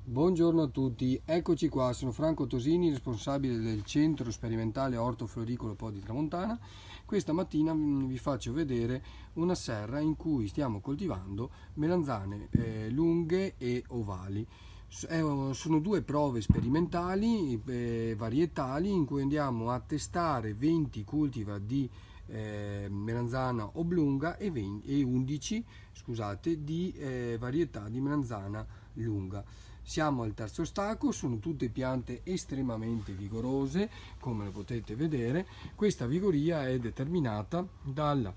Buongiorno a tutti, eccoci qua, sono Franco Tosini, responsabile del centro sperimentale orto floricolo Po di Tramontana. Questa mattina vi faccio vedere una serra in cui stiamo coltivando melanzane lunghe e ovali. Sono due prove sperimentali varietali in cui andiamo a testare 20 cultivar di melanzana oblunga e 11 di varietà di melanzana lunga. Siamo al terzo stacco, sono tutte piante estremamente vigorose, come lo potete vedere. Questa vigoria è determinata dal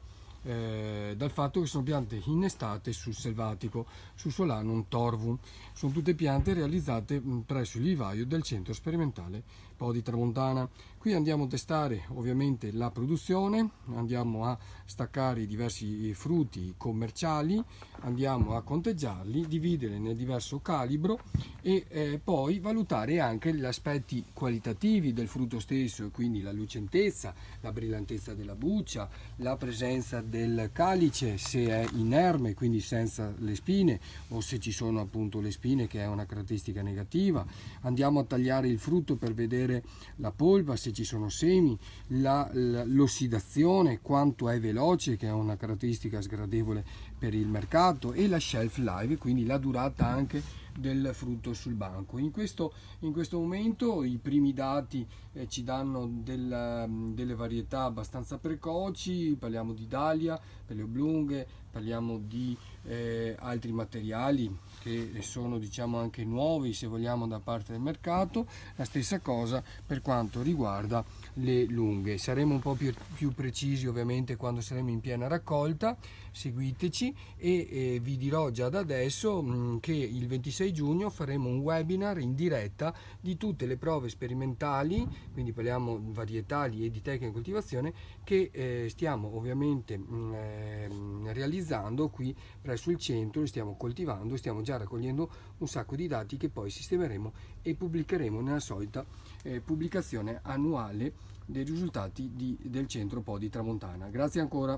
fatto che sono piante innestate sul selvatico, su Solanum torvum. Sono tutte piante realizzate presso il vivaio del centro sperimentale Po di Tramontana. Qui andiamo a testare ovviamente la produzione, andiamo a staccare i diversi frutti commerciali, andiamo a conteggiarli, dividerli nel diverso calibro e poi valutare anche gli aspetti qualitativi del frutto stesso, quindi la lucentezza, la brillantezza della buccia, la presenza del calice, se è inerme, quindi senza le spine, o se ci sono appunto le spine, che è una caratteristica negativa. Andiamo a tagliare il frutto per vedere la polpa, se ci sono semi, l'ossidazione, quanto è veloce, che è una caratteristica sgradevole per il mercato, e la shelf life, quindi la durata anche del frutto sul banco. In questo momento i primi dati ci danno delle varietà abbastanza precoci, parliamo di Dahlia, per le oblunghe, parliamo di altri materiali che sono diciamo anche nuovi, se vogliamo, da parte del mercato. La stessa cosa per quanto riguarda le lunghe. Saremo un po' più precisi ovviamente quando saremo in piena raccolta. Seguiteci e vi dirò già da adesso che il 26 giugno faremo un webinar in diretta di tutte le prove sperimentali, quindi parliamo varietali e di tecnica di coltivazione, che stiamo ovviamente realizzando qui presso il centro. Stiamo coltivando, stiamo già raccogliendo un sacco di dati che poi sistemeremo e pubblicheremo nella solita pubblicazione annuale dei risultati del centro Po di Tramontana. Grazie ancora.